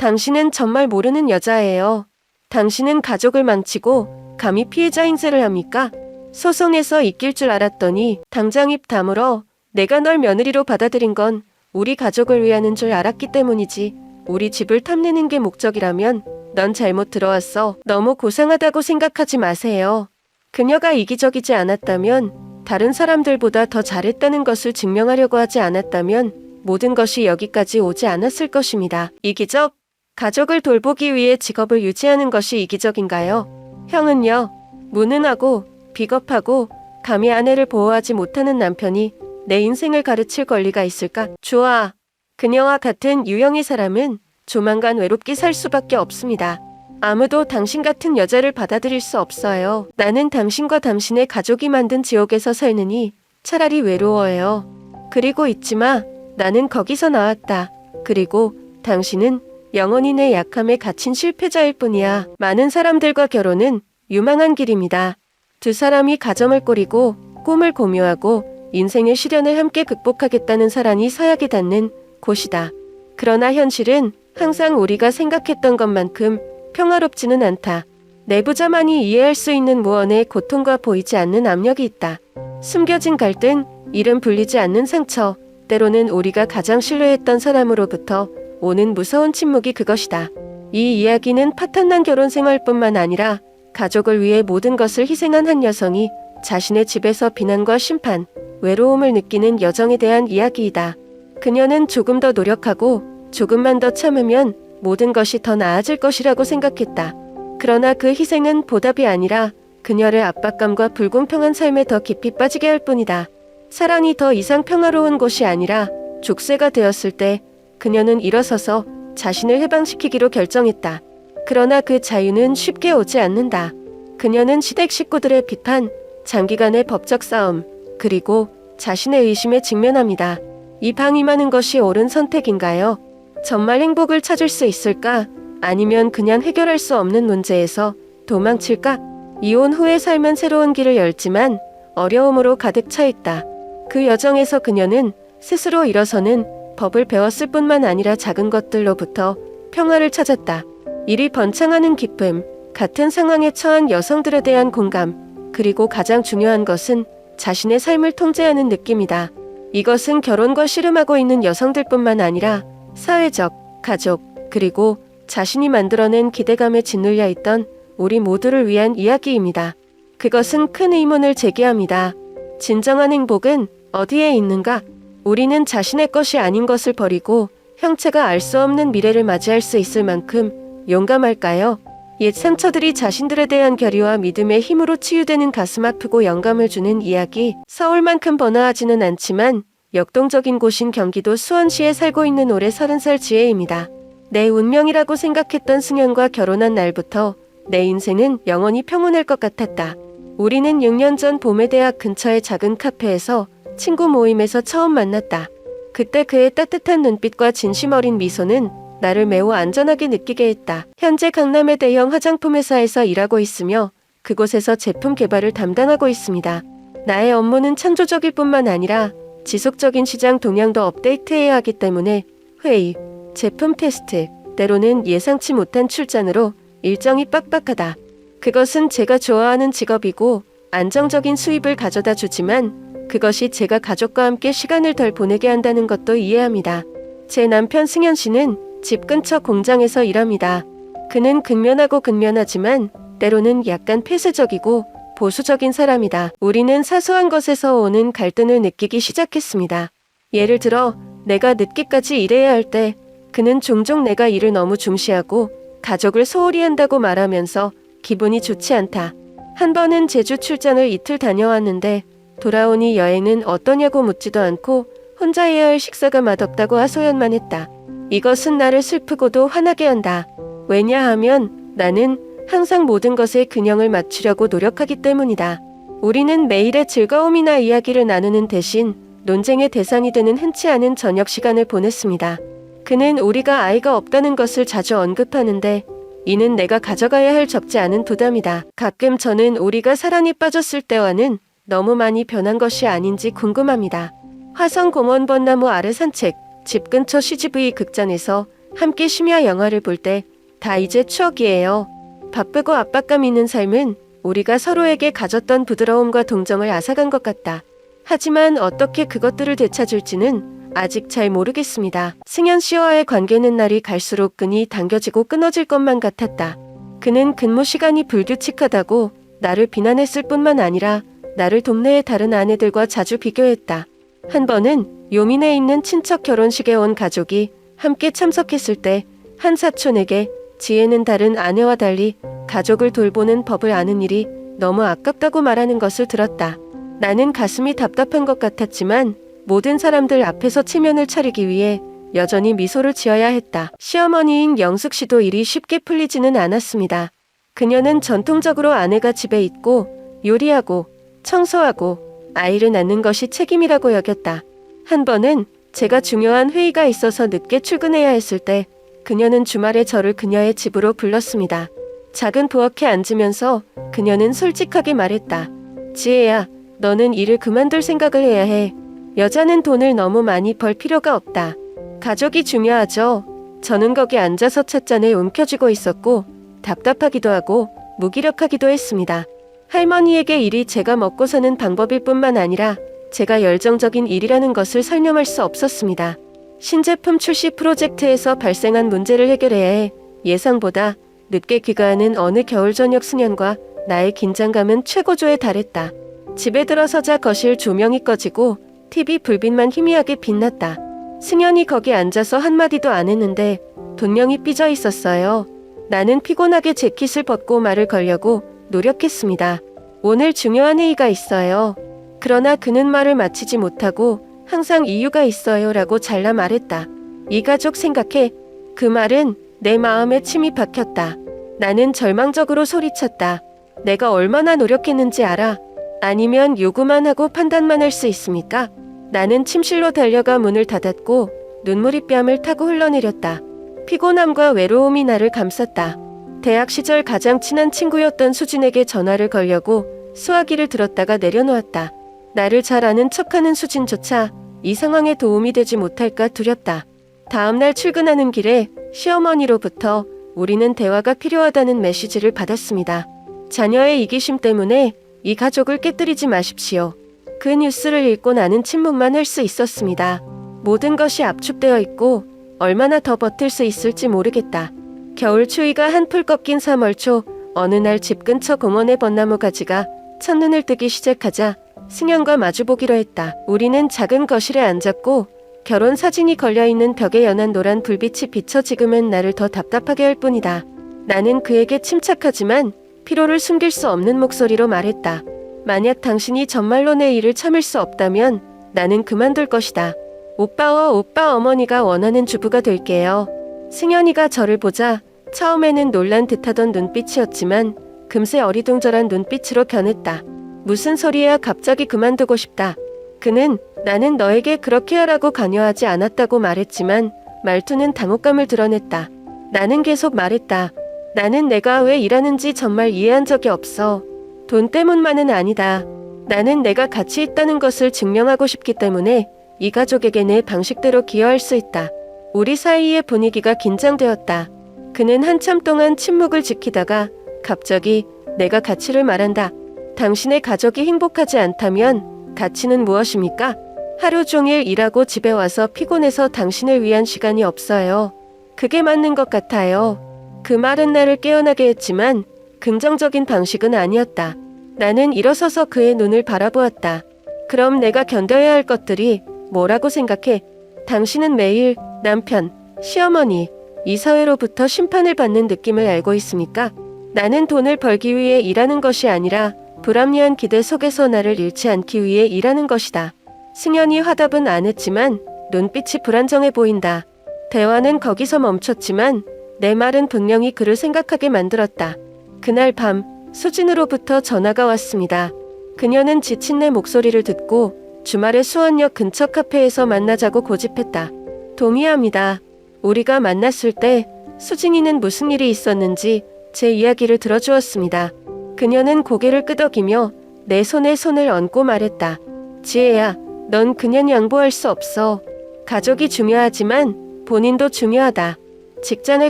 당신은 정말 모르는 여자예요. 당신은 가족을 망치고 감히 피해자 행세를 합니까? 소송에서 이길 줄 알았더니 당장 입 다물어. 내가 널 며느리로 받아들인 건 우리 가족을 위하는 줄 알았기 때문이지. 우리 집을 탐내는 게 목적이라면 넌 잘못 들어왔어. 너무 고상하다고 생각하지 마세요. 그녀가 이기적이지 않았다면, 다른 사람들보다 더 잘했다는 것을 증명하려고 하지 않았다면 모든 것이 여기까지 오지 않았을 것입니다. 이기적? 가족을 돌보기 위해 직업을 유지하는 것이 이기적인가요? 형은요, 무능하고 비겁하고 감히 아내를 보호하지 못하는 남편이 내 인생을 가르칠 권리가 있을까? 좋아. 그녀와 같은 유형의 사람은 조만간 외롭게 살 수밖에 없습니다. 아무도 당신 같은 여자를 받아들일 수 없어요. 나는 당신과 당신의 가족이 만든 지옥에서 살느니 차라리 외로워요. 그리고 잊지 마. 나는 거기서 나왔다. 그리고 당신은 영원히 내 약함에 갇힌 실패자일 뿐이야. 많은 사람들과 결혼은 유망한 길입니다. 두 사람이 가정을 꾸리고 꿈을 공유하고 인생의 시련을 함께 극복하겠다는 사랑이 서약이 닿는 곳이다. 그러나 현실은 항상 우리가 생각했던 것만큼 평화롭지는 않다. 내부자만이 이해할 수 있는 무언의 고통과 보이지 않는 압력이 있다. 숨겨진 갈등, 이름 불리지 않는 상처, 때로는 우리가 가장 신뢰했던 사람으로부터 오는 무서운 침묵이 그것이다. 이 이야기는 파탄난 결혼 생활뿐만 아니라 가족을 위해 모든 것을 희생한 한 여성이 자신의 집에서 비난과 심판, 외로움을 느끼는 여정에 대한 이야기이다. 그녀는 조금 더 노력하고 조금만 더 참으면 모든 것이 더 나아질 것이라고 생각했다. 그러나 그 희생은 보답이 아니라 그녀를 압박감과 불공평한 삶에 더 깊이 빠지게 할 뿐이다. 사랑이 더 이상 평화로운 곳이 아니라 족쇄가 되었을 때 그녀는 일어서서 자신을 해방시키기로 결정했다. 그러나 그 자유는 쉽게 오지 않는다. 그녀는 시댁 식구들의 비판, 장기간의 법적 싸움, 그리고 자신의 의심에 직면합니다. 이 방임하는 것이 옳은 선택인가요? 정말 행복을 찾을 수 있을까? 아니면 그냥 해결할 수 없는 문제에서 도망칠까? 이혼 후의 삶은 새로운 길을 열지만 어려움으로 가득 차 있다. 그 여정에서 그녀는 스스로 일어서는 법을 배웠을 뿐만 아니라 작은 것들로부터 평화를 찾았다. 이리 번창하는 기쁨, 같은 상황에 처한 여성들에 대한 공감, 그리고 가장 중요한 것은 자신의 삶을 통제하는 느낌이다. 이것은 결혼과 씨름하고 있는 여성들뿐만 아니라 사회적, 가족, 그리고 자신이 만들어낸 기대감에 짓눌려 있던 우리 모두를 위한 이야기입니다. 그것은 큰 의문을 제기합니다. 진정한 행복은 어디에 있는가? 우리는 자신의 것이 아닌 것을 버리고 형체가 알 수 없는 미래를 맞이할 수 있을 만큼 용감할까요? 옛 상처들이 자신들에 대한 결의와 믿음의 힘으로 치유되는 가슴 아프고 영감을 주는 이야기. 서울만큼 번화하지는 않지만 역동적인 곳인 경기도 수원시에 살고 있는 올해 30살 지혜입니다. 내 운명이라고 생각했던 승현과 결혼한 날부터 내 인생은 영원히 평온할 것 같았다. 우리는 6년 전 봄에 대학 근처의 작은 카페에서 친구 모임에서 처음 만났다. 그때 그의 따뜻한 눈빛과 진심 어린 미소는 나를 매우 안전하게 느끼게 했다. 현재 강남의 대형 화장품 회사에서 일하고 있으며 그곳에서 제품 개발을 담당하고 있습니다. 나의 업무는 창조적일 뿐만 아니라 지속적인 시장 동향도 업데이트해야 하기 때문에 회의, 제품 테스트, 때로는 예상치 못한 출장으로 일정이 빡빡하다. 그것은 제가 좋아하는 직업이고 안정적인 수입을 가져다 주지만 그것이 제가 가족과 함께 시간을 덜 보내게 한다는 것도 이해합니다. 제 남편 승현 씨는 집 근처 공장에서 일합니다. 그는 근면하고 근면하지만 때로는 약간 폐쇄적이고 보수적인 사람이다. 우리는 사소한 것에서 오는 갈등을 느끼기 시작했습니다. 예를 들어 내가 늦게까지 일해야 할 때 그는 종종 내가 일을 너무 중시하고 가족을 소홀히 한다고 말하면서 기분이 좋지 않다. 한 번은 제주 출장을 이틀 다녀왔는데 돌아오니 여행은 어떠냐고 묻지도 않고 혼자 해야 할 식사가 맛없다고 하소연만 했다. 이것은 나를 슬프고도 화나게 한다. 왜냐하면 나는 항상 모든 것에 균형을 맞추려고 노력하기 때문이다. 우리는 매일의 즐거움이나 이야기를 나누는 대신 논쟁의 대상이 되는 흔치 않은 저녁 시간을 보냈습니다. 그는 우리가 아이가 없다는 것을 자주 언급하는데 이는 내가 가져가야 할 적지 않은 부담이다. 가끔 저는 우리가 사랑에 빠졌을 때와는 너무 많이 변한 것이 아닌지 궁금합니다. 화성공원 벚나무 아래 산책, 집 근처 CGV 극장에서 함께 심야 영화를 볼 때 다 이제 추억이에요. 바쁘고 압박감 있는 삶은 우리가 서로에게 가졌던 부드러움과 동정을 앗아간 것 같다. 하지만 어떻게 그것들을 되찾을지는 아직 잘 모르겠습니다. 승현 씨와의 관계는 날이 갈수록 끈이 당겨지고 끊어질 것만 같았다. 그는 근무 시간이 불규칙하다고 나를 비난했을 뿐만 아니라 나를 동네의 다른 아내들과 자주 비교했다. 한 번은 요민에 있는 친척 결혼식에 온 가족이 함께 참석했을 때 한 사촌에게 지혜는 다른 아내와 달리 가족을 돌보는 법을 아는 일이 너무 아깝다고 말하는 것을 들었다. 나는 가슴이 답답한 것 같았지만 모든 사람들 앞에서 체면을 차리기 위해 여전히 미소를 지어야 했다. 시어머니인 영숙 씨도 일이 쉽게 풀리지는 않았습니다. 그녀는 전통적으로 아내가 집에 있고 요리하고 청소하고 아이를 낳는 것이 책임이라고 여겼다. 한 번은 제가 중요한 회의가 있어서 늦게 출근해야 했을 때 그녀는 주말에 저를 그녀의 집으로 불렀습니다. 작은 부엌에 앉으면서 그녀는 솔직하게 말했다. 지혜야, 너는 일을 그만둘 생각을 해야 해. 여자는 돈을 너무 많이 벌 필요가 없다. 가족이 중요하죠. 저는 거기 앉아서 찻잔을 움켜쥐고 있었고 답답하기도 하고 무기력하기도 했습니다. 할머니에게 일이 제가 먹고 사는 방법일 뿐만 아니라 제가 열정적인 일이라는 것을 설명할 수 없었습니다. 신제품 출시 프로젝트에서 발생한 문제를 해결해야 해 예상보다 늦게 귀가하는 어느 겨울 저녁 승현과 나의 긴장감은 최고조에 달했다. 집에 들어서자 거실 조명이 꺼지고 TV 불빛만 희미하게 빛났다. 승현이 거기 앉아서 한마디도 안 했는데 분명히 삐져 있었어요. 나는 피곤하게 재킷을 벗고 말을 걸려고 노력했습니다. 오늘 중요한 회의가 있어요. 그러나 그는 말을 마치지 못하고 항상 이유가 있어요 라고 잘라 말했다. 이 가족 생각해. 그 말은 내 마음에 침이 박혔다. 나는 절망적으로 소리쳤다. 내가 얼마나 노력했는지 알아? 아니면 요구만 하고 판단만 할 수 있습니까? 나는 침실로 달려가 문을 닫았고 눈물이 뺨을 타고 흘러내렸다. 피곤함과 외로움이 나를 감쌌다. 대학 시절 가장 친한 친구였던 수진에게 전화를 걸려고 수화기를 들었다가 내려놓았다. 나를 잘 아는 척하는 수진조차 이 상황에 도움이 되지 못할까 두렵다. 다음날 출근하는 길에 시어머니로부터 우리는 대화가 필요하다는 메시지를 받았습니다. 자녀의 이기심 때문에 이 가족을 깨뜨리지 마십시오. 그 뉴스를 읽고 나는 침묵만 할 수 있었습니다. 모든 것이 압축되어 있고 얼마나 더 버틸 수 있을지 모르겠다. 겨울 추위가 한풀 꺾인 3월 초 어느 날 집 근처 공원의 벚나무 가지가 첫눈을 뜨기 시작하자 승현과 마주보기로 했다. 우리는 작은 거실에 앉았고 결혼 사진이 걸려있는 벽에 연한 노란 불빛이 비쳐 지금은 나를 더 답답하게 할 뿐이다. 나는 그에게 침착하지만 피로를 숨길 수 없는 목소리로 말했다. 만약 당신이 정말로 내 일을 참을 수 없다면 나는 그만둘 것이다. 오빠와 오빠 어머니가 원하는 주부가 될게요. 승현이가 저를 보자 처음에는 놀란 듯하던 눈빛이었지만 금세 어리둥절한 눈빛으로 변했다. 무슨 소리야 갑자기 그만두고 싶다. 그는 나는 너에게 그렇게 하라고 강요하지 않았다고 말했지만 말투는 당혹감을 드러냈다. 나는 계속 말했다. 나는 내가 왜 일하는지 정말 이해한 적이 없어. 돈 때문만은 아니다. 나는 내가 가치 있다는 것을 증명하고 싶기 때문에 이 가족에게 내 방식대로 기여할 수 있다. 우리 사이의 분위기가 긴장되었다. 그는 한참 동안 침묵을 지키다가 갑자기 내가 가치를 말한다. 당신의 가족이 행복하지 않다면 가치는 무엇입니까? 하루 종일 일하고 집에 와서 피곤해서 당신을 위한 시간이 없어요. 그게 맞는 것 같아요. 그 말은 나를 깨어나게 했지만 긍정적인 방식은 아니었다. 나는 일어서서 그의 눈을 바라보았다. 그럼 내가 견뎌야 할 것들이 뭐라고 생각해? 당신은 매일 남편, 시어머니, 이 사회로부터 심판을 받는 느낌을 알고 있습니까? 나는 돈을 벌기 위해 일하는 것이 아니라 불합리한 기대 속에서 나를 잃지 않기 위해 일하는 것이다. 승현이 화답은 안 했지만 눈빛이 불안정해 보인다. 대화는 거기서 멈췄지만 내 말은 분명히 그를 생각하게 만들었다. 그날 밤 수진으로부터 전화가 왔습니다. 그녀는 지친 내 목소리를 듣고 주말에 수원역 근처 카페에서 만나자고 고집했다. 동의합니다. 우리가 만났을 때 수진이는 무슨 일이 있었는지 제 이야기를 들어주었습니다. 그녀는 고개를 끄덕이며 내 손에 손을 얹고 말했다. 지혜야, 넌 그냥 양보할 수 없어. 가족이 중요하지만 본인도 중요하다. 직장을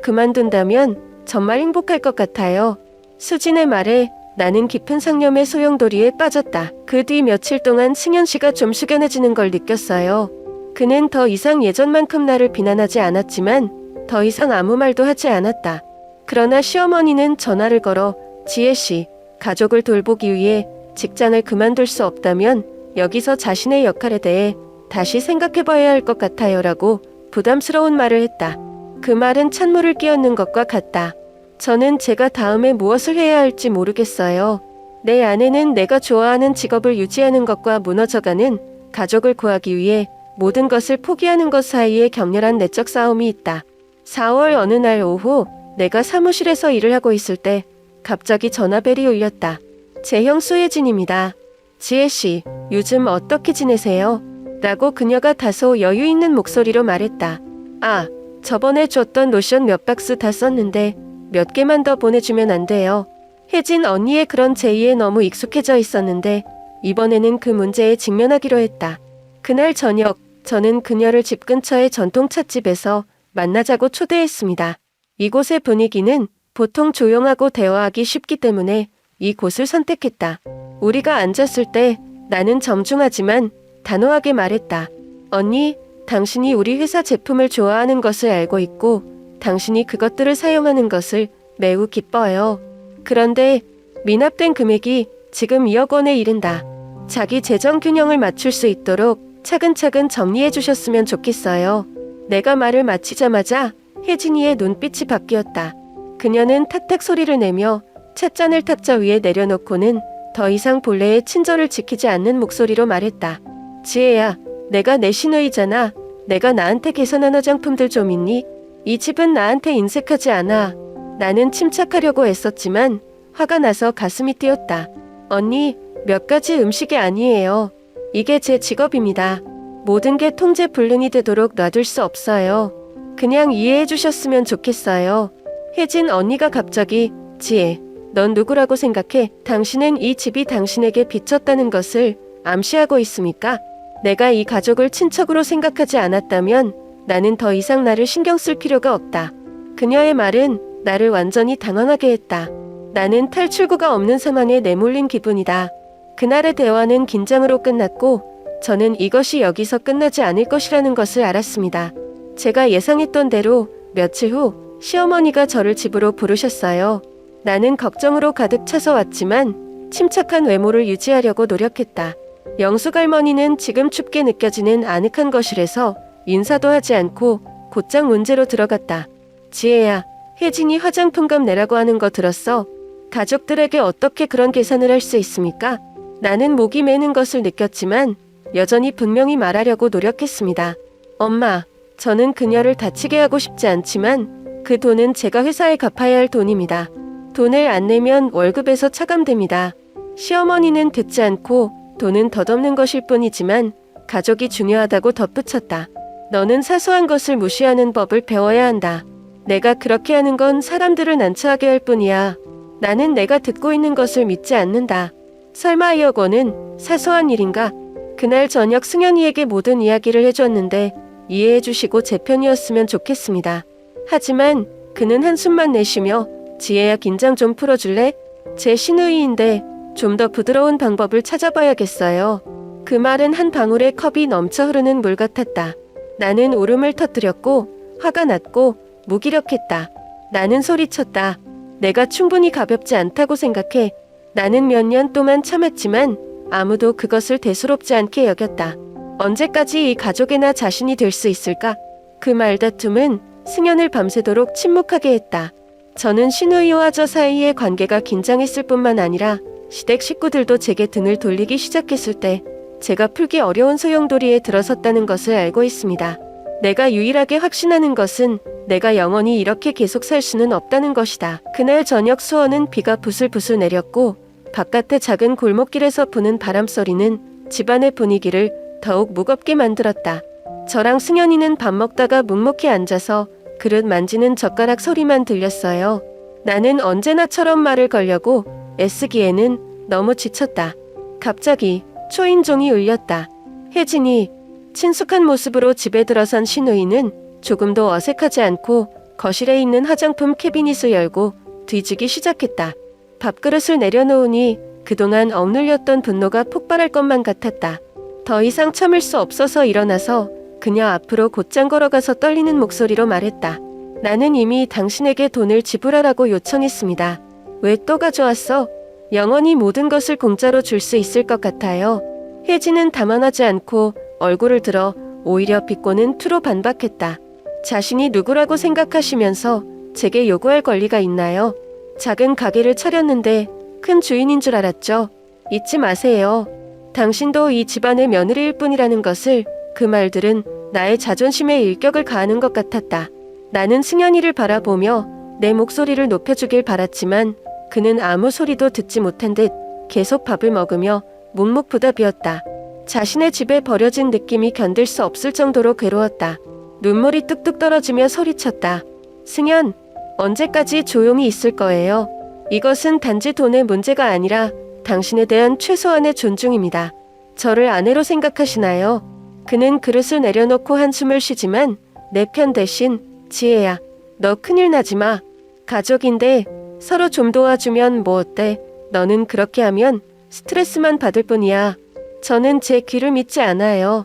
그만둔다면 정말 행복할 것 같아요. 수진의 말에 나는 깊은 상념의 소용돌이에 빠졌다. 그 뒤 며칠 동안 승현 씨가 좀 숙연해지는 걸 느꼈어요. 그는 더 이상 예전만큼 나를 비난하지 않았지만 더 이상 아무 말도 하지 않았다. 그러나 시어머니는 전화를 걸어 지혜 씨, 가족을 돌보기 위해 직장을 그만둘 수 없다면 여기서 자신의 역할에 대해 다시 생각해봐야 할 것 같아요라고 부담스러운 말을 했다. 그 말은 찬물을 끼얹는 것과 같다. 저는 제가 다음에 무엇을 해야 할지 모르겠어요. 내 안에는 내가 좋아하는 직업을 유지하는 것과 무너져가는 가족을 구하기 위해 모든 것을 포기하는 것 사이에 격렬한 내적 싸움이 있다. 4월 어느 날 오후 내가 사무실에서 일을 하고 있을 때 갑자기 전화벨이 울렸다. 제 형수 혜진입니다. 지혜씨, 요즘 어떻게 지내세요? 라고 그녀가 다소 여유 있는 목소리로 말했다. 아, 저번에 줬던 로션 몇 박스 다 썼는데 몇 개만 더 보내주면 안 돼요. 혜진 언니의 그런 제의에 너무 익숙해져 있었는데 이번에는 그 문제에 직면하기로 했다. 그날 저녁 저는 그녀를 집 근처의 전통찻집에서 만나자고 초대했습니다. 이곳의 분위기는 보통 조용하고 대화하기 쉽기 때문에 이곳을 선택했다. 우리가 앉았을 때 나는 정중하지만 단호하게 말했다. 언니, 당신이 우리 회사 제품을 좋아하는 것을 알고 있고 당신이 그것들을 사용하는 것을 매우 기뻐해요. 그런데 미납된 금액이 지금 2억 원에 이른다. 자기 재정 균형을 맞출 수 있도록 차근차근 정리해 주셨으면 좋겠어요. 내가 말을 마치자마자 혜진이의 눈빛이 바뀌었다. 그녀는 탁탁 소리를 내며 찻잔을 탁자 위에 내려놓고는 더 이상 본래의 친절을 지키지 않는 목소리로 말했다. 지혜야, 내가 내 시누이잖아. 내가 나한테 개선한 화장품들 좀 있니? 이 집은 나한테 인색하지 않아. 나는 침착하려고 애썼지만 화가 나서 가슴이 뛰었다. 언니, 몇 가지 음식이 아니에요. 이게 제 직업입니다. 모든 게 통제불능이 되도록 놔둘 수 없어요. 그냥 이해해 주셨으면 좋겠어요. 혜진 언니가 갑자기 지혜, 넌 누구라고 생각해? 당신은 이 집이 당신에게 비쳤다는 것을 암시하고 있습니까? 내가 이 가족을 친척으로 생각하지 않았다면 나는 더 이상 나를 신경 쓸 필요가 없다. 그녀의 말은 나를 완전히 당황하게 했다. 나는 탈출구가 없는 상황에 내몰린 기분이다. 그날의 대화는 긴장으로 끝났고 저는 이것이 여기서 끝나지 않을 것이라는 것을 알았습니다. 제가 예상했던 대로 며칠 후 시어머니가 저를 집으로 부르셨어요. 나는 걱정으로 가득 차서 왔지만 침착한 외모를 유지하려고 노력했다. 영숙 할머니는 지금 춥게 느껴지는 아늑한 거실에서 인사도 하지 않고 곧장 문제로 들어갔다. 지혜야, 혜진이 화장품값 내라고 하는 거 들었어? 가족들에게 어떻게 그런 계산을 할 수 있습니까? 나는 목이 메는 것을 느꼈지만 여전히 분명히 말하려고 노력했습니다. 엄마, 저는 그녀를 다치게 하고 싶지 않지만 그 돈은 제가 회사에 갚아야 할 돈입니다. 돈을 안 내면 월급에서 차감됩니다. 시어머니는 듣지 않고 돈은 덧없는 것일 뿐이지만 가족이 중요하다고 덧붙였다. 너는 사소한 것을 무시하는 법을 배워야 한다. 내가 그렇게 하는 건 사람들을 난처하게 할 뿐이야. 나는 내가 듣고 있는 것을 믿지 않는다. 설마 2억 원은 사소한 일인가? 그날 저녁 승현이에게 모든 이야기를 해줬는데 이해해 주시고 제 편이었으면 좋겠습니다. 하지만 그는 한숨만 내쉬며 지혜야, 긴장 좀 풀어줄래? 제 시누이인데 좀 더 부드러운 방법을 찾아봐야겠어요. 그 말은 한 방울의 컵이 넘쳐 흐르는 물 같았다. 나는 울음을 터뜨렸고 화가 났고 무기력했다. 나는 소리쳤다. 내가 충분히 가볍지 않다고 생각해. 나는 몇 년 동안 참았지만 아무도 그것을 대수롭지 않게 여겼다. 언제까지 이 가족의 자신이 될 수 있을까? 그 말다툼은 승현을 밤새도록 침묵하게 했다. 저는 시누이와 저 사이의 관계가 긴장했을 뿐만 아니라 시댁 식구들도 제게 등을 돌리기 시작했을 때 제가 풀기 어려운 소용돌이에 들어섰다는 것을 알고 있습니다. 내가 유일하게 확신하는 것은 내가 영원히 이렇게 계속 살 수는 없다는 것이다. 그날 저녁 수원은 비가 부슬부슬 내렸고 바깥의 작은 골목길에서 부는 바람소리는 집안의 분위기를 더욱 무겁게 만들었다. 저랑 승현이는 밥 먹다가 묵묵히 앉아서 그릇 만지는 젓가락 소리만 들렸어요. 나는 언제나처럼 말을 걸려고 애쓰기에는 너무 지쳤다. 갑자기 초인종이 울렸다. 혜진이 친숙한 모습으로 집에 들어선 시누이는 조금도 어색하지 않고 거실에 있는 화장품 캐비닛을 열고 뒤지기 시작했다. 밥그릇을 내려놓으니 그동안 억눌렸던 분노가 폭발할 것만 같았다. 더 이상 참을 수 없어서 일어나서 그녀 앞으로 곧장 걸어가서 떨리는 목소리로 말했다. 나는 이미 당신에게 돈을 지불하라고 요청했습니다. 왜 또 가져왔어? 영원히 모든 것을 공짜로 줄 수 있을 것 같아요. 혜진은 담아하지 않고 얼굴을 들어 오히려 비꼬는 투로 반박했다. 자신이 누구라고 생각하시면서 제게 요구할 권리가 있나요? 작은 가게를 차렸는데 큰 주인인 줄 알았죠. 잊지 마세요. 당신도 이 집안의 며느리일 뿐이라는 것을. 그 말들은 나의 자존심에 일격을 가하는 것 같았다. 나는 승현이를 바라보며 내 목소리를 높여주길 바랐지만 그는 아무 소리도 듣지 못한 듯 계속 밥을 먹으며 묵묵부답이었다. 자신의 집에 버려진 느낌이 견딜 수 없을 정도로 괴로웠다. 눈물이 뚝뚝 떨어지며 소리쳤다. 승현, 언제까지 조용히 있을 거예요? 이것은 단지 돈의 문제가 아니라 당신에 대한 최소한의 존중입니다. 저를 아내로 생각하시나요? 그는 그릇을 내려놓고 한숨을 쉬지만 내 편 대신 지혜야, 너 큰일 나지 마. 가족인데 서로 좀 도와주면 뭐 어때? 너는 그렇게 하면 스트레스만 받을 뿐이야. 저는 제 귀를 믿지 않아요.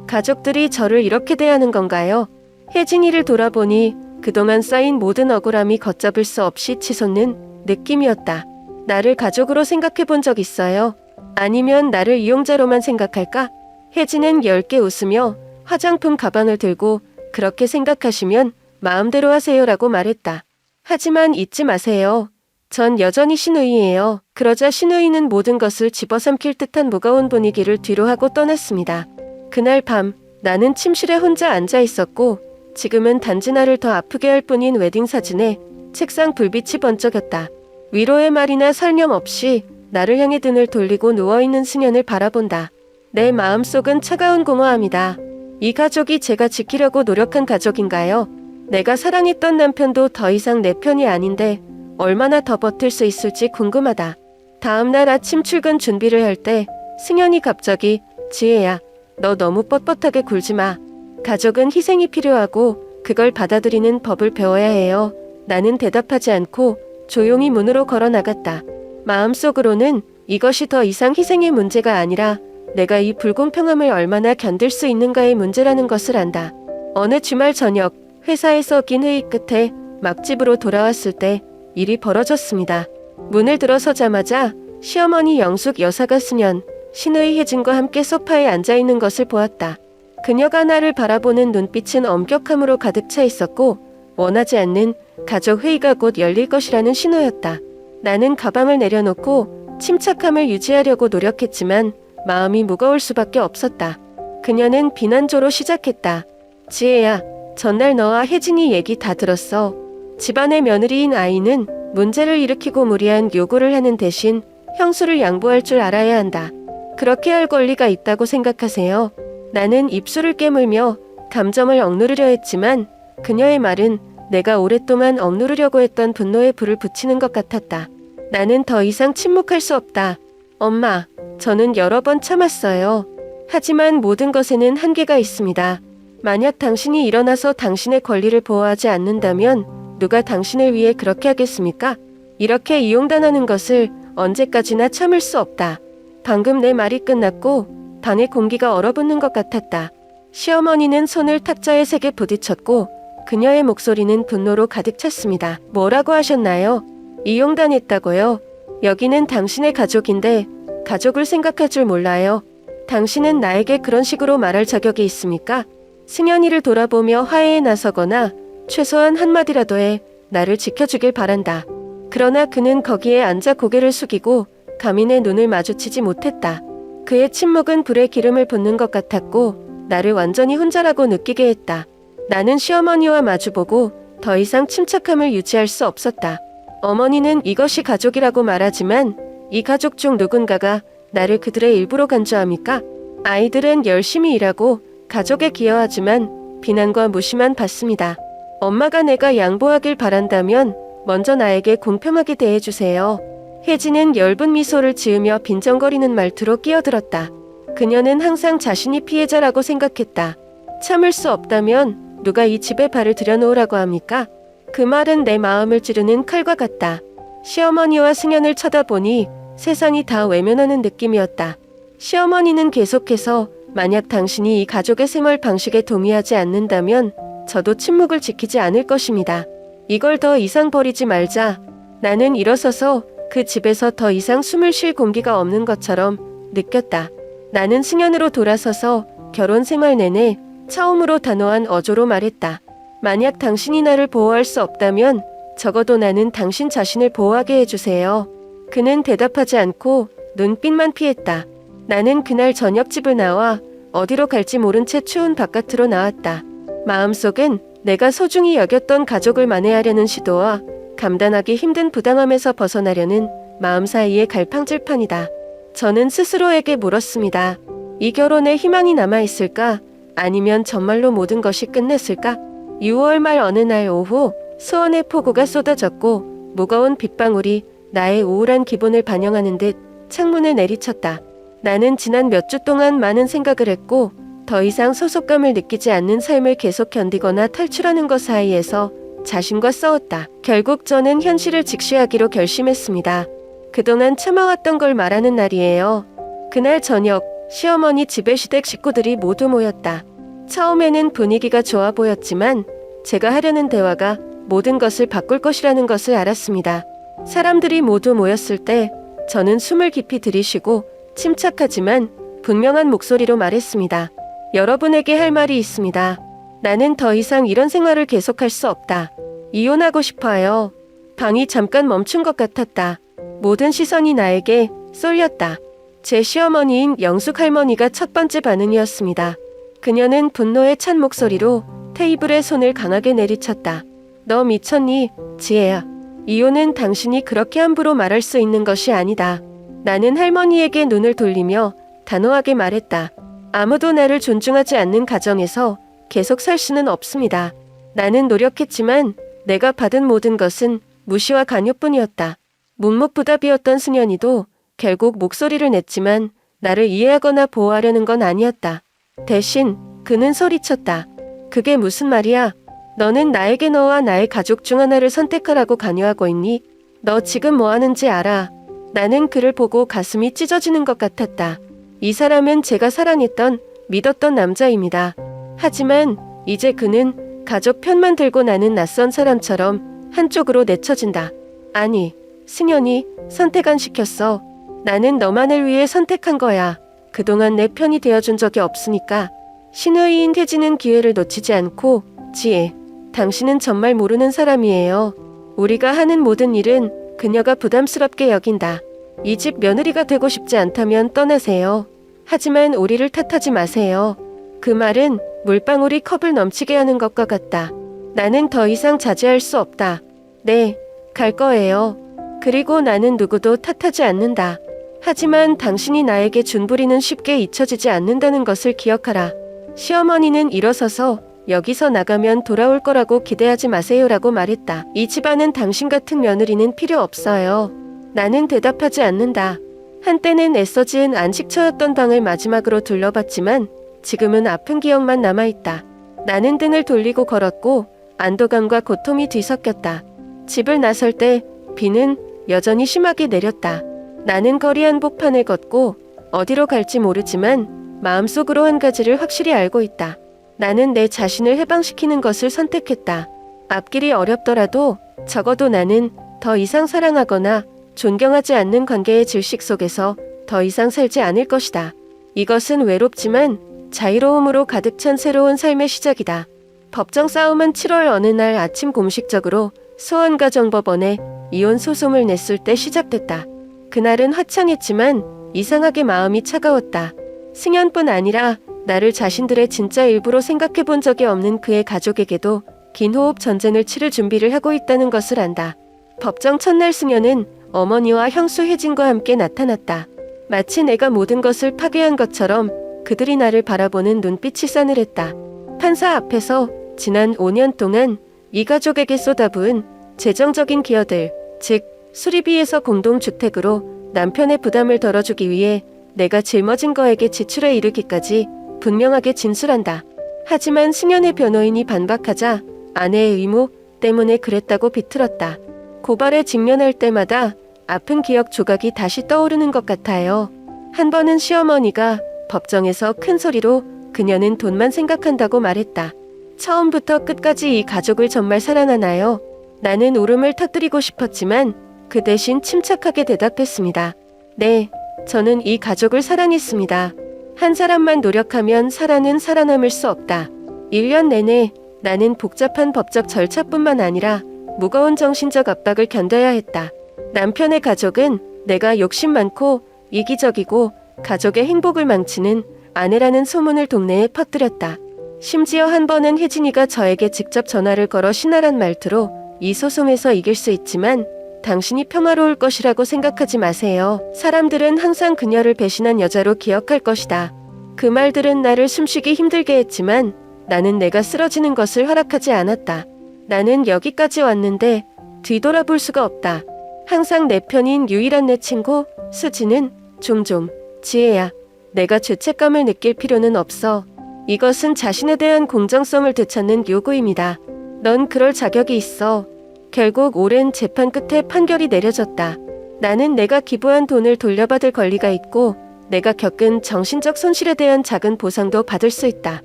가족들이 저를 이렇게 대하는 건가요? 혜진이를 돌아보니 그동안 쌓인 모든 억울함이 걷잡을 수 없이 치솟는 느낌이었다. 나를 가족으로 생각해 본 적 있어요? 아니면 나를 이용자로만 생각할까? 혜진은 엷게 웃으며 화장품 가방을 들고 그렇게 생각하시면 마음대로 하세요라고 말했다. 하지만 잊지 마세요. 전 여전히 신우이예요. 그러자 신우이는 모든 것을 집어삼킬 듯한 무거운 분위기를 뒤로하고 떠났습니다. 그날 밤 나는 침실에 혼자 앉아 있었고 지금은 단지 나를 더 아프게 할 뿐인 웨딩 사진에 책상 불빛이 번쩍였다. 위로의 말이나 설명 없이 나를 향해 등을 돌리고 누워있는 승현을 바라본다. 내 마음속은 차가운 공허함이다. 이 가족이 제가 지키려고 노력한 가족인가요? 내가 사랑했던 남편도 더 이상 내 편이 아닌데 얼마나 더 버틸 수 있을지 궁금하다. 다음날 아침 출근 준비를 할 때 승현이 갑자기 지혜야, 너 너무 뻣뻣하게 굴지 마. 가족은 희생이 필요하고 그걸 받아들이는 법을 배워야 해요. 나는 대답하지 않고 조용히 문으로 걸어 나갔다. 마음속으로는 이것이 더 이상 희생의 문제가 아니라 내가 이 불공평함을 얼마나 견딜 수 있는가의 문제라는 것을 안다. 어느 주말 저녁 회사에서 긴 회의 끝에 막 집으로 돌아왔을 때 일이 벌어졌습니다. 문을 들어서자마자 시어머니 영숙 여사가 승현, 신우이 혜진과 함께 소파에 앉아있는 것을 보았다. 그녀가 나를 바라보는 눈빛은 엄격함으로 가득 차 있었고 원하지 않는 가족 회의가 곧 열릴 것이라는 신호였다. 나는 가방을 내려놓고 침착함을 유지하려고 노력했지만 마음이 무거울 수밖에 없었다. 그녀는 비난조로 시작했다. 지혜야, 전날 너와 혜진이 얘기 다 들었어. 집안의 며느리인 아이는 문제를 일으키고 무리한 요구를 하는 대신 형수를 양보할 줄 알아야 한다. 그렇게 할 권리가 있다고 생각하세요? 나는 입술을 깨물며 감정을 억누르려 했지만 그녀의 말은 내가 오랫동안 억누르려고 했던 분노에 불을 붙이는 것 같았다. 나는 더 이상 침묵할 수 없다. 엄마, 저는 여러 번 참았어요. 하지만 모든 것에는 한계가 있습니다. 만약 당신이 일어나서 당신의 권리를 보호하지 않는다면 누가 당신을 위해 그렇게 하겠습니까? 이렇게 이용당하는 것을 언제까지나 참을 수 없다. 방금 내 말이 끝났고 방의 공기가 얼어붙는 것 같았다. 시어머니는 손을 탁자에 세게 부딪혔고 그녀의 목소리는 분노로 가득 찼습니다. 뭐라고 하셨나요? 이용당했다고요? 여기는 당신의 가족인데 가족을 생각할 줄 몰라요. 당신은 나에게 그런 식으로 말할 자격이 있습니까? 승현이를 돌아보며 화해에 나서거나 최소한 한마디라도 해 나를 지켜주길 바란다. 그러나 그는 거기에 앉아 고개를 숙이고 감히 내 눈을 마주치지 못했다. 그의 침묵은 불에 기름을 붓는 것 같았고 나를 완전히 혼자라고 느끼게 했다. 나는 시어머니와 마주보고 더 이상 침착함을 유지할 수 없었다. 어머니는 이것이 가족이라고 말하지만 이 가족 중 누군가가 나를 그들의 일부로 간주합니까? 아이들은 열심히 일하고 가족에 기여하지만 비난과 무시만 받습니다. 엄마가 내가 양보하길 바란다면 먼저 나에게 공평하게 대해주세요. 혜진은 엷은 미소를 지으며 빈정거리는 말투로 끼어들었다. 그녀는 항상 자신이 피해자라고 생각했다. 참을 수 없다면 누가 이 집에 발을 들여놓으라고 합니까? 그 말은 내 마음을 찌르는 칼과 같다. 시어머니와 승연을 쳐다보니 세상이 다 외면하는 느낌이었다. 시어머니는 계속해서 만약 당신이 이 가족의 생활 방식에 동의하지 않는다면 저도 침묵을 지키지 않을 것입니다. 이걸 더 이상 버리지 말자. 나는 일어서서 그 집에서 더 이상 숨을 쉴 공기가 없는 것처럼 느꼈다. 나는 승연으로 돌아서서 결혼 생활 내내 처음으로 단호한 어조로 말했다. 만약 당신이 나를 보호할 수 없다면 적어도 나는 당신 자신을 보호하게 해주세요. 그는 대답하지 않고 눈빛만 피했다. 나는 그날 저녁 집을 나와 어디로 갈지 모른 채 추운 바깥으로 나왔다. 마음속은 내가 소중히 여겼던 가족을 만회하려는 시도와 감당하기 힘든 부당함에서 벗어나려는 마음 사이의 갈팡질팡이다. 저는 스스로에게 물었습니다. 이 결혼에 희망이 남아있을까? 아니면 정말로 모든 것이 끝냈을까? 6월 말 어느 날 오후 수원의 폭우가 쏟아졌고 무거운 빗방울이 나의 우울한 기분을 반영하는 듯 창문을 내리쳤다. 나는 지난 몇 주 동안 많은 생각을 했고 더 이상 소속감을 느끼지 않는 삶을 계속 견디거나 탈출하는 것 사이에서 자신과 싸웠다. 결국 저는 현실을 직시하기로 결심했습니다. 그동안 참아왔던 걸 말하는 날이에요. 그날 저녁 시어머니 집에 시댁 식구들이 모두 모였다. 처음에는 분위기가 좋아 보였지만 제가 하려는 대화가 모든 것을 바꿀 것이라는 것을 알았습니다. 사람들이 모두 모였을 때 저는 숨을 깊이 들이쉬고 침착하지만 분명한 목소리로 말했습니다. 여러분에게 할 말이 있습니다. 나는 더 이상 이런 생활을 계속할 수 없다. 이혼하고 싶어요. 방이 잠깐 멈춘 것 같았다. 모든 시선이 나에게 쏠렸다. 제 시어머니인 영숙 할머니가 첫 번째 반응이었습니다. 그녀는 분노에 찬 목소리로 테이블에 손을 강하게 내리쳤다. 너 미쳤니, 지혜야. 이혼은 당신이 그렇게 함부로 말할 수 있는 것이 아니다. 나는 할머니에게 눈을 돌리며 단호하게 말했다. 아무도 나를 존중하지 않는 가정에서 계속 살 수는 없습니다. 나는 노력했지만 내가 받은 모든 것은 무시와 간요뿐이었다. 묵묵부답이었던 승연이도 결국 목소리를 냈지만 나를 이해하거나 보호하려는 건 아니었다. 대신 그는 소리쳤다. 그게 무슨 말이야? 너는 나에게 너와 나의 가족 중 하나를 선택하라고 강요하고 있니? 너 지금 뭐 하는지 알아? 나는 그를 보고 가슴이 찢어지는 것 같았다. 이 사람은 제가 사랑했던, 믿었던 남자입니다. 하지만 이제 그는 가족 편만 들고 나는 낯선 사람처럼 한쪽으로 내쳐진다. 아니, 승연이 선택 안 시켰어. 나는 너만을 위해 선택한 거야. 그동안 내 편이 되어준 적이 없으니까. 신의인 태지는 기회를 놓치지 않고 지혜, 당신은 정말 모르는 사람이에요. 우리가 하는 모든 일은 그녀가 부담스럽게 여긴다. 이 집 며느리가 되고 싶지 않다면 떠나세요. 하지만 우리를 탓하지 마세요. 그 말은 물방울이 컵을 넘치게 하는 것과 같다. 나는 더 이상 자제할 수 없다. 네, 갈 거예요. 그리고 나는 누구도 탓하지 않는다. 하지만 당신이 나에게 준 불이는 쉽게 잊혀지지 않는다는 것을 기억하라. 시어머니는 일어서서 여기서 나가면 돌아올 거라고 기대하지 마세요라고 말했다. 이 집안은 당신 같은 며느리는 필요 없어요. 나는 대답하지 않는다. 한때는 애써 지은 안식처였던 방을 마지막으로 둘러봤지만 지금은 아픈 기억만 남아있다. 나는 등을 돌리고 걸었고 안도감과 고통이 뒤섞였다. 집을 나설 때 비는 여전히 심하게 내렸다. 나는 거리 한복판을 걷고 어디로 갈지 모르지만 마음속으로 한 가지를 확실히 알고 있다. 나는 내 자신을 해방시키는 것을 선택했다. 앞길이 어렵더라도 적어도 나는 더 이상 사랑하거나 존경하지 않는 관계의 질식 속에서 더 이상 살지 않을 것이다. 이것은 외롭지만 자유로움으로 가득 찬 새로운 삶의 시작이다. 법정 싸움은 7월 어느 날 아침 공식적으로 수원가정법원에 이혼 소송을 냈을 때 시작됐다. 그날은 화창했지만 이상하게 마음이 차가웠다. 승연뿐 아니라 나를 자신들의 진짜 일부로 생각해 본 적이 없는 그의 가족에게도 긴 호흡 전쟁을 치를 준비를 하고 있다는 것을 안다. 법정 첫날 승연은 어머니와 형수 혜진과 함께 나타났다. 마치 내가 모든 것을 파괴한 것처럼 그들이 나를 바라보는 눈빛이 싸늘했다. 판사 앞에서 지난 5년 동안 이 가족에게 쏟아부은 재정적인 기여들, 즉 수리비에서 공동주택으로 남편의 부담을 덜어주기 위해 내가 짊어진 거에게 지출에 이르기까지 분명하게 진술한다. 하지만 승연의 변호인이 반박하자 아내의 의무 때문에 그랬다고 비틀었다. 고발에 직면할 때마다 아픈 기억 조각이 다시 떠오르는 것 같아요. 한 번은 시어머니가 법정에서 큰 소리로 그녀는 돈만 생각한다고 말했다. 처음부터 끝까지 이 가족을 정말 사랑하나요? 나는 울음을 터뜨리고 싶었지만 그 대신 침착하게 대답했습니다. 네, 저는 이 가족을 사랑했습니다. 한 사람만 노력하면 사랑은 살아남을 수 없다. 1년 내내 나는 복잡한 법적 절차뿐만 아니라 무거운 정신적 압박을 견뎌야 했다. 남편의 가족은 내가 욕심 많고 이기적이고 가족의 행복을 망치는 아내라는 소문을 동네에 퍼뜨렸다. 심지어 한 번은 혜진이가 저에게 직접 전화를 걸어 신랄한 말투로 이 소송에서 이길 수 있지만 당신이 평화로울 것이라고 생각하지 마세요. 사람들은 항상 그녀를 배신한 여자로 기억할 것이다. 그 말들은 나를 숨쉬기 힘들게 했지만 나는 내가 쓰러지는 것을 허락하지 않았다. 나는 여기까지 왔는데 뒤돌아볼 수가 없다. 항상 내 편인 유일한 내 친구 수지는 종종 지혜야, 내가 죄책감을 느낄 필요는 없어. 이것은 자신에 대한 공정성을 되찾는 요구입니다. 넌 그럴 자격이 있어. 결국 오랜 재판 끝에 판결이 내려졌다. 나는 내가 기부한 돈을 돌려받을 권리가 있고 내가 겪은 정신적 손실에 대한 작은 보상도 받을 수 있다.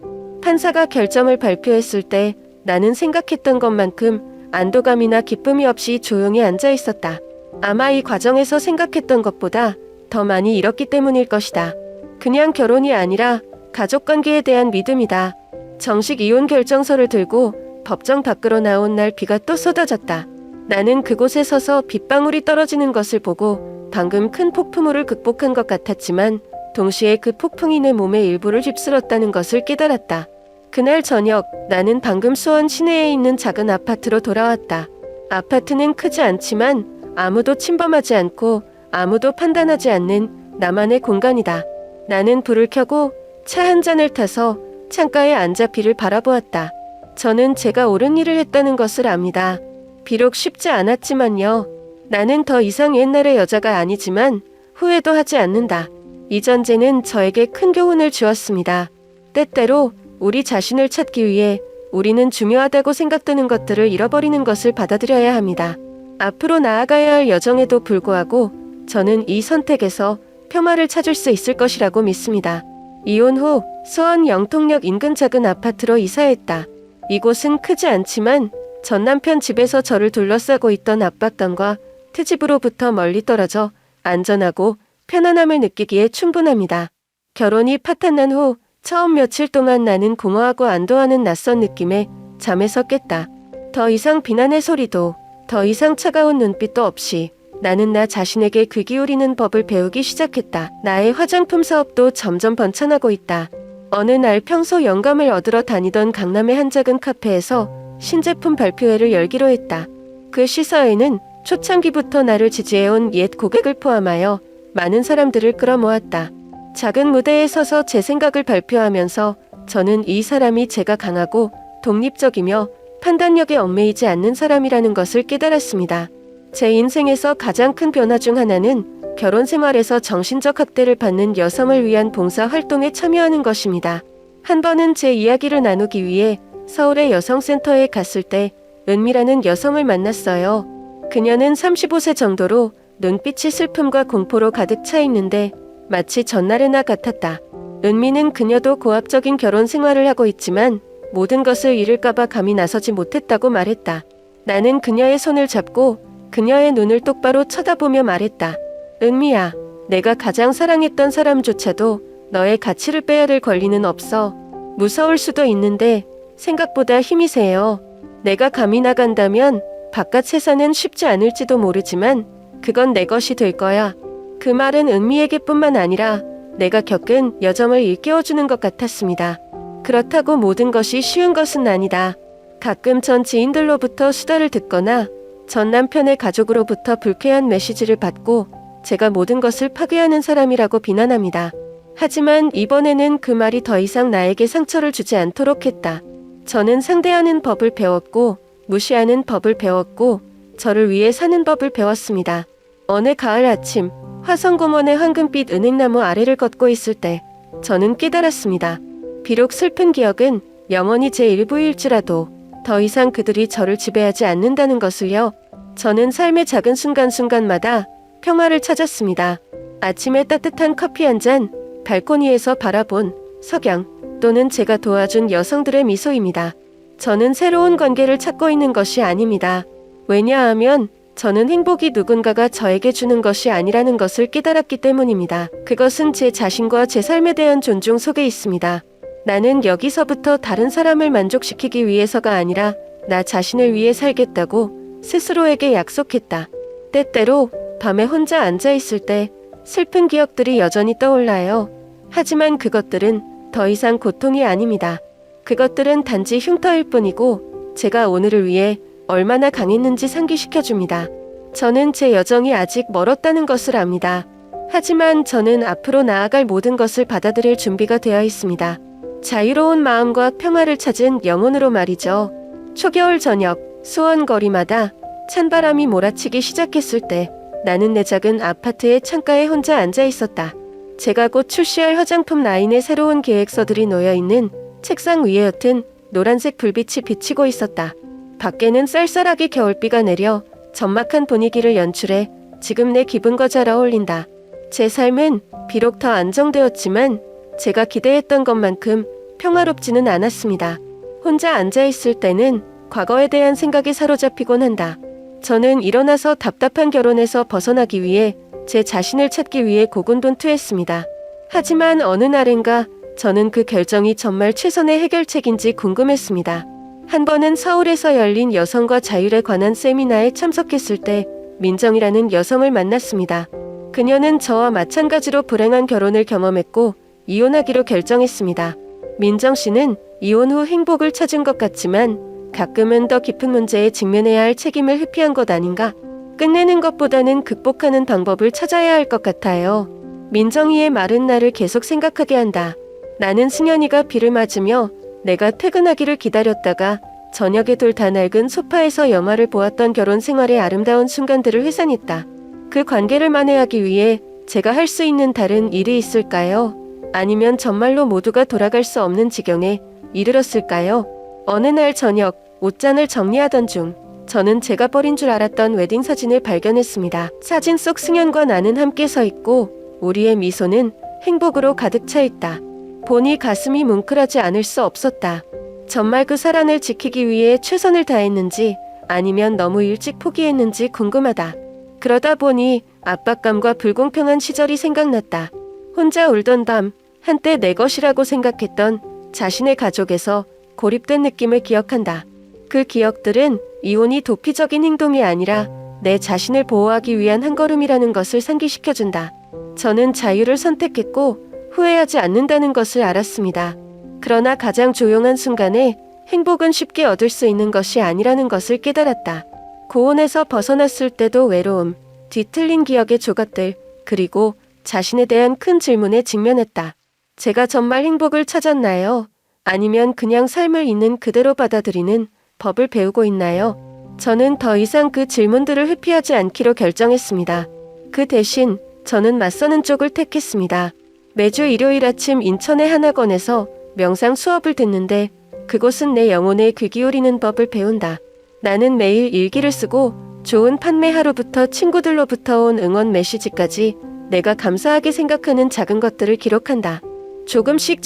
판사가 결정을 발표했을 때 나는 생각했던 것만큼 안도감이나 기쁨이 없이 조용히 앉아 있었다. 아마 이 과정에서 생각했던 것보다 더 많이 잃었기 때문일 것이다. 그냥 결혼이 아니라 가족관계에 대한 믿음이다. 정식 이혼 결정서를 들고 법정 밖으로 나온 날 비가 또 쏟아졌다. 나는 그곳에 서서 빗방울이 떨어지는 것을 보고 방금 큰 폭풍우를 극복한 것 같았지만 동시에 그 폭풍이 내 몸의 일부를 휩쓸었다는 것을 깨달았다. 그날 저녁 나는 방금 수원 시내에 있는 작은 아파트로 돌아왔다. 아파트는 크지 않지만 아무도 침범하지 않고 아무도 판단하지 않는 나만의 공간이다. 나는 불을 켜고 차 한 잔을 타서 창가에 앉아 비를 바라보았다. 저는 제가 옳은 일을 했다는 것을 압니다. 비록 쉽지 않았지만요. 나는 더 이상 옛날의 여자가 아니지만 후회도 하지 않는다. 이 전쟁은 저에게 큰 교훈을 주었습니다. 때때로 우리 자신을 찾기 위해 우리는 중요하다고 생각되는 것들을 잃어버리는 것을 받아들여야 합니다. 앞으로 나아가야 할 여정에도 불구하고 저는 이 선택에서 평화를 찾을 수 있을 것이라고 믿습니다. 이혼 후 수원 영통역 인근 작은 아파트로 이사했다. 이곳은 크지 않지만 전 남편 집에서 저를 둘러싸고 있던 압박감과 트집으로부터 멀리 떨어져 안전하고 편안함을 느끼기에 충분합니다. 결혼이 파탄난 후 처음 며칠 동안 나는 공허하고 안도하는 낯선 느낌에 잠에서 깼다. 더 이상 비난의 소리도 더 이상 차가운 눈빛도 없이 나는 나 자신에게 귀 기울이는 법을 배우기 시작했다. 나의 화장품 사업도 점점 번창하고 있다. 어느 날 평소 영감을 얻으러 다니던 강남의 한 작은 카페에서 신제품 발표회를 열기로 했다. 그 시사회는 초창기부터 나를 지지해온 옛 고객을 포함하여 많은 사람들을 끌어모았다. 작은 무대에 서서 제 생각을 발표하면서 저는 이 사람이 제가 강하고 독립적이며 판단력에 얽매이지 않는 사람이라는 것을 깨달았습니다. 제 인생에서 가장 큰 변화 중 하나는 결혼 생활에서 정신적 학대를 받는 여성을 위한 봉사 활동에 참여하는 것입니다. 한 번은 제 이야기를 나누기 위해 서울의 여성센터에 갔을 때 은미라는 여성을 만났어요. 그녀는 35세 정도로 눈빛이 슬픔과 공포로 가득 차 있는데 마치 전날의 나 같았다. 은미는 그녀도 고압적인 결혼 생활을 하고 있지만 모든 것을 잃을까봐 감히 나서지 못했다고 말했다. 나는 그녀의 손을 잡고 그녀의 눈을 똑바로 쳐다보며 말했다. 은미야, 내가 가장 사랑했던 사람조차도 너의 가치를 빼앗을 권리는 없어. 무서울 수도 있는데 생각보다 힘이 세요. 내가 감히 나간다면 바깥 세상은 쉽지 않을지도 모르지만 그건 내 것이 될 거야. 그 말은 은미에게뿐만 아니라 내가 겪은 여정을 일깨워주는 것 같았습니다. 그렇다고 모든 것이 쉬운 것은 아니다. 가끔 전 지인들로부터 수다를 듣거나 전 남편의 가족으로부터 불쾌한 메시지를 받고 제가 모든 것을 파괴하는 사람이라고 비난합니다. 하지만 이번에는 그 말이 더 이상 나에게 상처를 주지 않도록 했다. 저는 상대하는 법을 배웠고 무시하는 법을 배웠고 저를 위해 사는 법을 배웠습니다. 어느 가을 아침 화성공원의 황금빛 은행나무 아래를 걷고 있을 때 저는 깨달았습니다. 비록 슬픈 기억은 영원히 제 일부일지라도 더 이상 그들이 저를 지배하지 않는다는 것을요. 저는 삶의 작은 순간순간마다 평화를 찾았습니다. 아침에 따뜻한 커피 한 잔, 발코니에서 바라본 석양 또는 제가 도와준 여성들의 미소입니다. 저는 새로운 관계를 찾고 있는 것이 아닙니다. 왜냐하면 저는 행복이 누군가가 저에게 주는 것이 아니라는 것을 깨달았기 때문입니다. 그것은 제 자신과 제 삶에 대한 존중 속에 있습니다. 나는 여기서부터 다른 사람을 만족시키기 위해서가 아니라 나 자신을 위해 살겠다고 스스로에게 약속했다. 때때로 밤에 혼자 앉아 있을 때 슬픈 기억들이 여전히 떠올라요. 하지만 그것들은 더 이상 고통이 아닙니다. 그것들은 단지 흉터일 뿐이고 제가 오늘을 위해 얼마나 강했는지 상기시켜줍니다. 저는 제 여정이 아직 멀었다는 것을 압니다. 하지만 저는 앞으로 나아갈 모든 것을 받아들일 준비가 되어 있습니다. 자유로운 마음과 평화를 찾은 영혼으로 말이죠. 초겨울 저녁, 수원거리마다 찬바람이 몰아치기 시작했을 때 나는 내 작은 아파트의 창가에 혼자 앉아 있었다. 제가 곧 출시할 화장품 라인의 새로운 계획서들이 놓여있는 책상 위에 옅은 노란색 불빛이 비치고 있었다. 밖에는 쌀쌀하게 겨울비가 내려 적막한 분위기를 연출해 지금 내 기분과 잘 어울린다. 제 삶은 비록 더 안정되었지만 제가 기대했던 것만큼 평화롭지는 않았습니다. 혼자 앉아있을 때는 과거에 대한 생각이 사로잡히곤 한다. 저는 일어나서 답답한 결혼에서 벗어나기 위해 제 자신을 찾기 위해 고군분투했습니다. 하지만 어느 날인가 저는 그 결정이 정말 최선의 해결책인지 궁금했습니다. 한 번은 서울에서 열린 여성과 자율에 관한 세미나에 참석했을 때 민정이라는 여성을 만났습니다. 그녀는 저와 마찬가지로 불행한 결혼을 경험했고 이혼하기로 결정했습니다. 민정 씨는 이혼 후 행복을 찾은 것 같지만 가끔은 더 깊은 문제에 직면해야 할 책임을 회피한 것 아닌가? 끝내는 것보다는 극복하는 방법을 찾아야 할 것 같아요. 민정이의 말은 나를 계속 생각하게 한다. 나는 승현이가 비를 맞으며 내가 퇴근하기를 기다렸다가 저녁에 돌 다 낡은 소파에서 영화를 보았던 결혼 생활의 아름다운 순간들을 회상했다. 그 관계를 만회하기 위해 제가 할 수 있는 다른 일이 있을까요? 아니면 정말로 모두가 돌아갈 수 없는 지경에 이르렀을까요? 어느 날 저녁 옷장을 정리하던 중 저는 제가 버린 줄 알았던 웨딩 사진을 발견했습니다. 사진 속 승현과 나는 함께 서 있고 우리의 미소는 행복으로 가득 차 있다. 보니 가슴이 뭉클하지 않을 수 없었다. 정말 그 사랑을 지키기 위해 최선을 다했는지 아니면 너무 일찍 포기했는지 궁금하다. 그러다 보니 압박감과 불공평한 시절이 생각났다. 혼자 울던 밤, 한때 내 것이라고 생각했던 자신의 가족에서 고립된 느낌을 기억한다. 그 기억들은 이혼이 도피적인 행동이 아니라 내 자신을 보호하기 위한 한 걸음이라는 것을 상기시켜준다. 저는 자유를 선택했고 후회하지 않는다는 것을 알았습니다. 그러나 가장 조용한 순간에 행복은 쉽게 얻을 수 있는 것이 아니라는 것을 깨달았다. 고온에서 벗어났을 때도 외로움, 뒤틀린 기억의 조각들, 그리고 자신에 대한 큰 질문에 직면했다. 제가 정말 행복을 찾았나요? 아니면 그냥 삶을 있는 그대로 받아들이는 법을 배우고 있나요? 저는 더 이상 그 질문들을 회피하지 않기로 결정했습니다. 그 대신 저는 맞서는 쪽을 택했습니다. 매주 일요일 아침 인천의 한 학원에서 명상 수업을 듣는데 그곳은 내 영혼에 귀 기울이는 법을 배운다. 나는 매일 일기를 쓰고 좋은 판매 하루부터 친구들로부터 온 응원 메시지까지 내가 감사하게 생각하는 작은 것들을 기록한다. 조금씩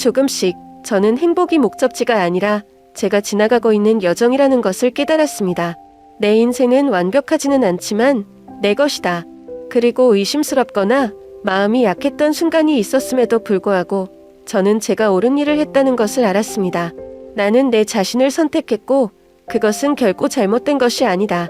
저는 행복이 목적지가 아니라 제가 지나가고 있는 여정이라는 것을 깨달았습니다. 내 인생은 완벽하지는 않지만 내 것이다. 그리고 의심스럽거나 마음이 약했던 순간이 있었음에도 불구하고 저는 제가 옳은 일을 했다는 것을 알았습니다. 나는 내 자신을 선택했고 그것은 결코 잘못된 것이 아니다.